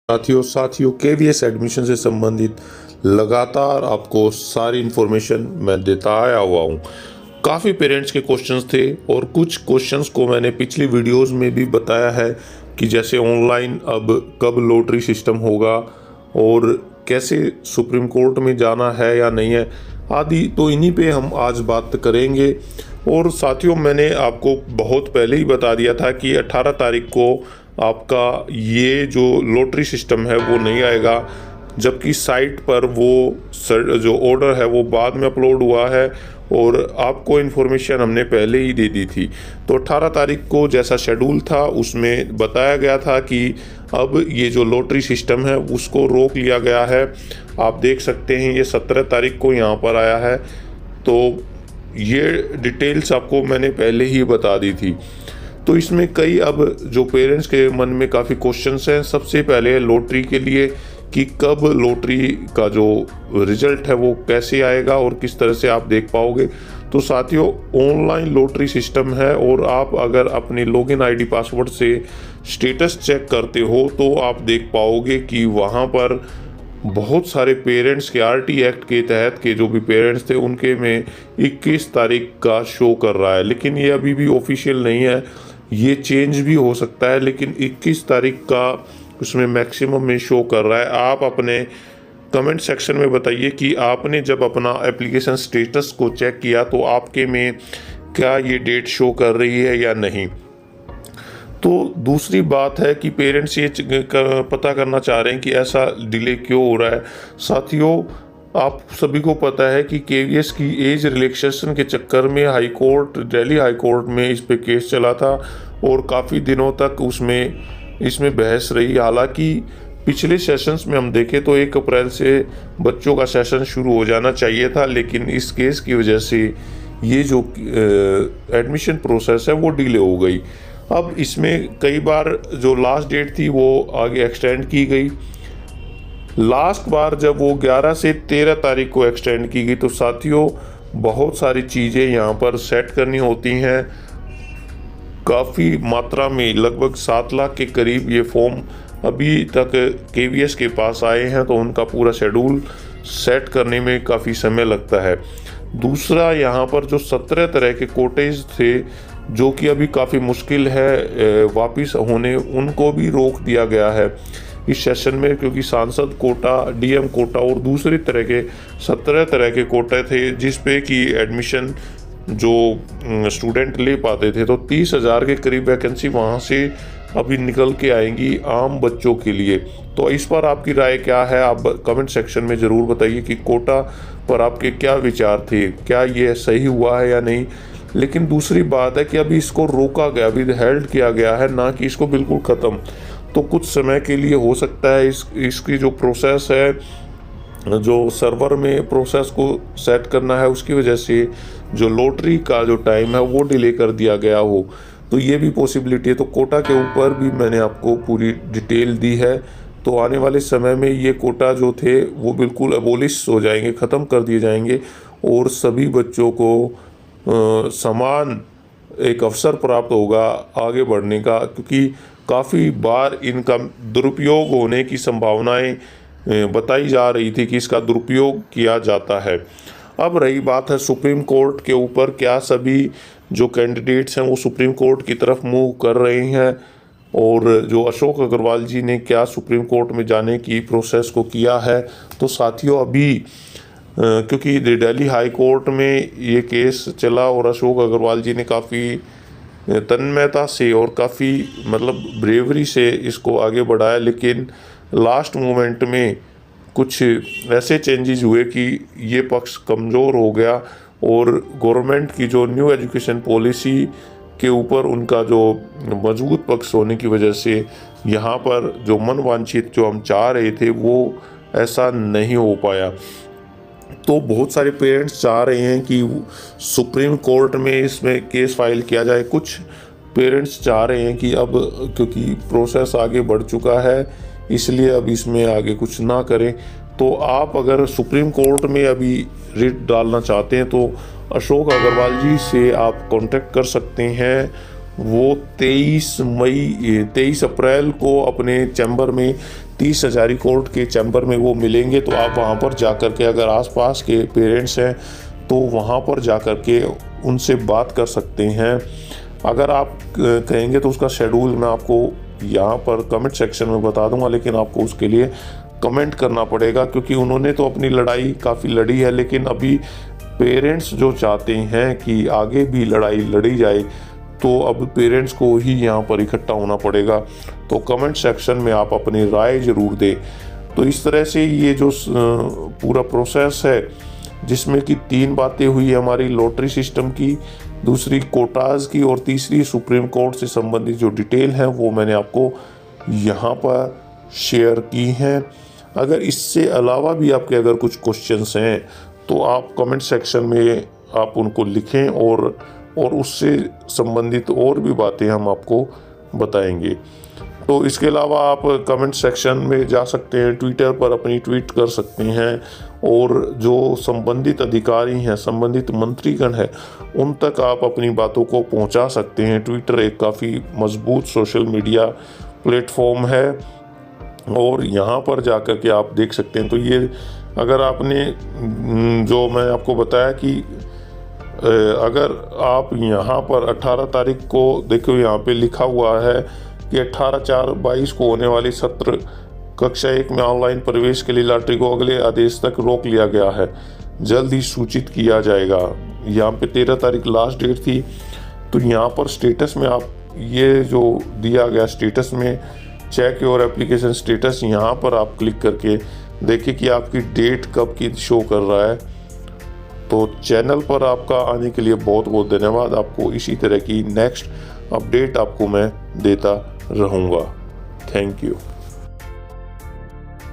साथियों KVS admission से संबंधित लगातार आपको सारी इन्फॉर्मेशन मैं देता आया हुआ हूँ। काफ़ी पेरेंट्स के क्वेश्चंस थे और कुछ क्वेश्चंस को मैंने पिछली वीडियोस में भी बताया है कि जैसे ऑनलाइन अब कब लॉटरी सिस्टम होगा और कैसे सुप्रीम कोर्ट में जाना है या नहीं है आदि, तो इन्हीं पे हम आज बात करेंगे। और साथियों मैंने आपको बहुत पहले ही बता दिया था कि 18 तारीख को आपका ये जो लॉटरी सिस्टम है वो नहीं आएगा, जबकि साइट पर वो जो ऑर्डर है वो बाद में अपलोड हुआ है और आपको इन्फॉर्मेशन हमने पहले ही दे दी थी। तो 18 तारीख को जैसा शेड्यूल था उसमें बताया गया था कि अब ये जो लॉटरी सिस्टम है उसको रोक लिया गया है। आप देख सकते हैं ये 17 तारीख को यहाँ पर आया है, तो ये डिटेल्स आपको मैंने पहले ही बता दी थी। तो इसमें कई अब जो पेरेंट्स के मन में काफ़ी क्वेश्चंस हैं। सबसे पहले लॉटरी के लिए कि कब लॉटरी का जो रिजल्ट है वो कैसे आएगा और किस तरह से आप देख पाओगे। तो साथियों ऑनलाइन लॉटरी सिस्टम है और आप अगर अपनी लॉगिन आईडी पासवर्ड से स्टेटस चेक करते हो तो आप देख पाओगे कि वहाँ पर बहुत सारे पेरेंट्स के आरटी एक्ट के तहत के जो भी पेरेंट्स थे उनके में 21 तारीख का शो कर रहा है, लेकिन ये अभी भी ऑफिशियल नहीं है, ये चेंज भी हो सकता है, लेकिन 21 तारीख का उसमें मैक्सिमम में शो कर रहा है। आप अपने कमेंट सेक्शन में बताइए कि आपने जब अपना एप्लीकेशन स्टेटस को चेक किया तो आपके में क्या ये डेट शो कर रही है या नहीं। तो दूसरी बात है कि पेरेंट्स ये पता करना चाह रहे हैं कि ऐसा डिले क्यों हो रहा है। साथियों आप सभी को पता है कि केवीएस की एज रिलैक्सेशन के चक्कर में दिल्ली हाई कोर्ट में इस पे केस चला था और काफ़ी दिनों तक इसमें बहस रही। हालांकि पिछले सेशंस में हम देखें तो 1 अप्रैल से बच्चों का सेशन शुरू हो जाना चाहिए था, लेकिन इस केस की वजह से ये जो एडमिशन प्रोसेस है वो डिले हो गई। अब इसमें कई बार जो लास्ट डेट थी वो आगे एक्सटेंड की गई। लास्ट बार जब वो 11 से 13 तारीख को एक्सटेंड की गई तो साथियों बहुत सारी चीज़ें यहाँ पर सेट करनी होती हैं। काफ़ी मात्रा में लगभग 7 लाख के करीब ये फॉर्म अभी तक केवीएस के पास आए हैं, तो उनका पूरा शेड्यूल सेट करने में काफ़ी समय लगता है। दूसरा यहाँ पर जो 17 तरह के कोटेज थे जो कि अभी काफ़ी मुश्किल है वापस होने, उनको भी रोक दिया गया है इस सेशन में, क्योंकि सांसद कोटा, डीएम कोटा और दूसरे तरह के 17 तरह के कोटे थे जिस पे कि एडमिशन जो स्टूडेंट ले पाते थे। तो 30,000 के करीब वैकेंसी वहाँ से अभी निकल के आएंगी आम बच्चों के लिए। तो इस पर आपकी राय क्या है, आप कमेंट सेक्शन में ज़रूर बताइए कि कोटा पर आपके क्या विचार थे, क्या ये सही हुआ है या नहीं। लेकिन दूसरी बात है कि अभी इसको रोका गया, अभी हेल्ड किया गया है, ना कि इसको बिल्कुल ख़त्म। तो कुछ समय के लिए हो सकता है इसकी जो प्रोसेस है, जो सर्वर में प्रोसेस को सेट करना है उसकी वजह से जो लॉटरी का जो टाइम है वो डिले कर दिया गया हो, तो ये भी पॉसिबिलिटी है। तो कोटा के ऊपर भी मैंने आपको पूरी डिटेल दी है। तो आने वाले समय में ये कोटा जो थे वो बिल्कुल अबोलिश हो जाएंगे, ख़त्म कर दिए जाएंगे और सभी बच्चों को समान एक अवसर प्राप्त होगा आगे बढ़ने का, क्योंकि काफ़ी बार इनका दुरुपयोग होने की संभावनाएं बताई जा रही थी कि इसका दुरुपयोग किया जाता है। अब रही बात है सुप्रीम कोर्ट के ऊपर, क्या सभी जो कैंडिडेट्स हैं वो सुप्रीम कोर्ट की तरफ मूव कर रहे हैं और जो अशोक अग्रवाल जी ने क्या सुप्रीम कोर्ट में जाने की प्रोसेस को किया है। तो साथियों अभी क्योंकि दिल्ली हाई कोर्ट में ये केस चला और अशोक अग्रवाल जी ने काफ़ी तन्मयता से और काफ़ी ब्रेवरी से इसको आगे बढ़ाया, लेकिन लास्ट मोमेंट में कुछ ऐसे चेंजेस हुए कि ये पक्ष कमज़ोर हो गया और गवर्नमेंट की जो न्यू एजुकेशन पॉलिसी के ऊपर उनका जो मजबूत पक्ष होने की वजह से यहाँ पर जो मनवांछित जो हम चाह रहे थे वो ऐसा नहीं हो पाया। तो बहुत सारे पेरेंट्स चाह रहे हैं कि सुप्रीम कोर्ट में इसमें केस फाइल किया जाए। कुछ पेरेंट्स चाह रहे हैं कि अब क्योंकि प्रोसेस आगे बढ़ चुका है इसलिए अब इसमें आगे कुछ ना करें। तो आप अगर सुप्रीम कोर्ट में अभी रिट डालना चाहते हैं तो अशोक अग्रवाल जी से आप कांटेक्ट कर सकते हैं वो 23 अप्रैल को अपने चैम्बर में 30 हजारी कोर्ट के चैम्बर में वो मिलेंगे। तो आप वहाँ पर जा कर के, अगर आसपास के पेरेंट्स हैं तो वहाँ पर जा कर के उनसे बात कर सकते हैं। अगर आप कहेंगे तो उसका शेड्यूल मैं आपको यहाँ पर कमेंट सेक्शन में बता दूंगा, लेकिन आपको उसके लिए कमेंट करना पड़ेगा, क्योंकि उन्होंने तो अपनी लड़ाई काफ़ी लड़ी है, लेकिन अभी पेरेंट्स जो चाहते हैं कि आगे भी लड़ाई लड़ी जाए, तो अब पेरेंट्स को ही यहाँ पर इकट्ठा होना पड़ेगा। तो कमेंट सेक्शन में आप अपनी राय ज़रूर दें। तो इस तरह से ये जो पूरा प्रोसेस है, जिसमें कि 3 बातें हुई हमारी लॉटरी सिस्टम की, दूसरी कोटाज की, और तीसरी सुप्रीम कोर्ट से संबंधित जो डिटेल है वो मैंने आपको यहाँ पर शेयर की हैं। अगर इससे अलावा भी आपके अगर कुछ क्वेश्चंस हैं तो आप कमेंट सेक्शन में आप उनको लिखें, और उससे संबंधित और भी बातें हम आपको बताएंगे। तो इसके अलावा आप कमेंट सेक्शन में जा सकते हैं, ट्विटर पर अपनी ट्वीट कर सकते हैं, और जो संबंधित अधिकारी हैं, संबंधित मंत्रीगण हैं, उन तक आप अपनी बातों को पहुंचा सकते हैं। ट्विटर एक काफ़ी मजबूत सोशल मीडिया प्लेटफॉर्म है, और यहाँ पर जाकर के आप देख सकते हैं। तो ये अगर आपने जो मैं आपको बताया कि अगर आप यहाँ पर 18 तारीख को देखो, यहाँ पे लिखा हुआ है कि 18/4/22 को होने वाली सत्र कक्षा 1 में ऑनलाइन प्रवेश के लिए लॉटरी को अगले आदेश तक रोक लिया गया है, जल्द ही सूचित किया जाएगा। यहाँ पे 13 तारीख लास्ट डेट थी। तो यहाँ पर स्टेटस में आप ये जो दिया गया स्टेटस में चेक और एप्लीकेशन स्टेटस, यहाँ पर आप क्लिक करके देखिए कि आपकी डेट कब की शो कर रहा है। तो चैनल पर आपका आने के लिए बहुत बहुत धन्यवाद। आपको इसी तरह की नेक्स्ट अपडेट आपको मैं देता रहूँगा। Thank you.